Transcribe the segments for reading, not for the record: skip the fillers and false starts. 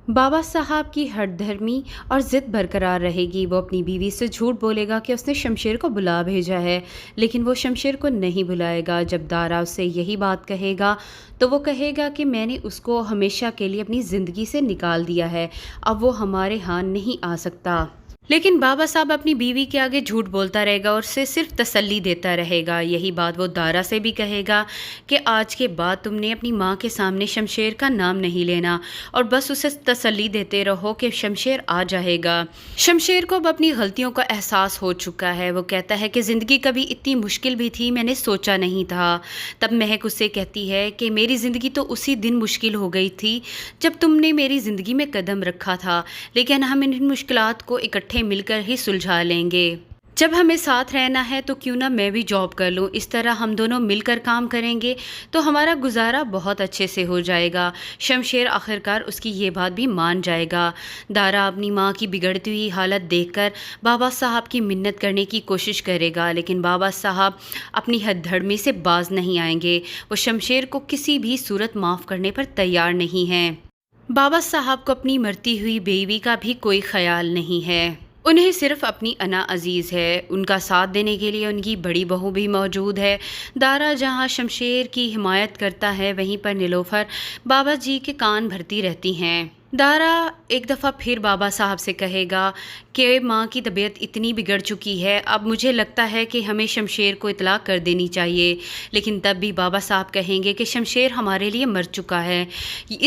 बाबा साहब की हठधर्मी और ज़िद बरकरार रहेगी। वो अपनी बीवी से झूठ बोलेगा कि उसने शमशेर को बुला भेजा है, लेकिन वो शमशेर को नहीं बुलाएगा। जब दारा उससे यही बात कहेगा तो वो कहेगा कि मैंने उसको हमेशा के लिए अपनी ज़िंदगी से निकाल दिया है, अब वो हमारे यहाँ नहीं आ सकता। लेकिन बाबा साहब अपनी बीवी के आगे झूठ बोलता रहेगा और उसे सिर्फ तसल्ली देता रहेगा। यही बात वो दारा से भी कहेगा कि आज के बाद तुमने अपनी माँ के सामने शमशेर का नाम नहीं लेना, और बस उसे तसल्ली देते रहो कि शमशेर आ जाएगा। शमशेर को अब अपनी गलतियों का एहसास हो चुका है। वो कहता है कि ज़िंदगी कभी इतनी मुश्किल भी थी, मैंने सोचा नहीं था। तब महक उससे कहती है कि मेरी ज़िंदगी तो उसी दिन मुश्किल हो गई थी जब तुमने मेरी ज़िंदगी में कदम रखा था, लेकिन हम इन मुश्किलात को इकट्ठे मिलकर ही सुलझा लेंगे। जब हमें साथ रहना है तो क्यों ना मैं भी जॉब कर लूँ, इस तरह हम दोनों मिलकर काम करेंगे तो हमारा गुजारा बहुत अच्छे से हो जाएगा। शमशेर आखिरकार उसकी ये बात भी मान जाएगा। दारा अपनी माँ की बिगड़ती हुई हालत देखकर बाबा साहब की मिन्नत करने की कोशिश करेगा, लेकिन बाबा साहब अपनी हथधर्मी से बाज नहीं आएंगे। वो शमशेर को किसी भी सूरत माफ़ करने पर तैयार नहीं हैं। बाबा साहब को अपनी मरती हुई बीवी का भी कोई ख्याल नहीं है। उन्हें सिर्फ अपनी अना अजीज़ है। उनका साथ देने के लिए उनकी बड़ी बहू भी मौजूद है। दारा जहां शमशेर की हिमायत करता है, वहीं पर नीलोफर बाबा जी के कान भरती रहती हैं। दारा एक दफ़ा फिर बाबा साहब से कहेगा कि माँ की तबीयत इतनी बिगड़ चुकी है, अब मुझे लगता है कि हमें शमशेर को इतला कर देनी चाहिए। लेकिन तब भी बाबा साहब कहेंगे कि शमशेर हमारे लिए मर चुका है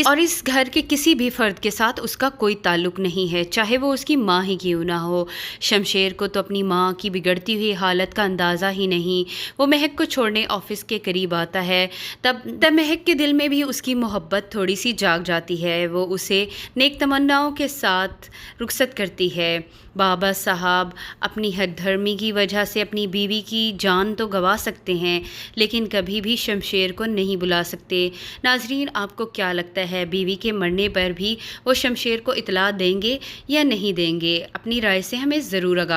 और इस घर के किसी भी फ़र्द के साथ उसका कोई ताल्लुक़ नहीं है, चाहे वो उसकी माँ ही क्यों ना हो। शमशेर को तो अपनी माँ की बिगड़ती हुई हालत का अंदाज़ा ही नहीं। वो महक को छोड़ने ऑफिस के करीब आता है, तब महक के दिल में भी उसकी मोहब्बत थोड़ी सी जाग जाती है। वो उसे नेक तमन्नाओं के साथ रुखसत करती है। बाबा साहब अपनी हठधर्मी की वजह से अपनी बीवी की जान तो गंवा सकते हैं, लेकिन कभी भी शमशेर को नहीं बुला सकते। नाजरीन, आपको क्या लगता है, बीवी के मरने पर भी वो शमशेर को इतला देंगे या नहीं देंगे? अपनी राय से हमें ज़रूर आगाह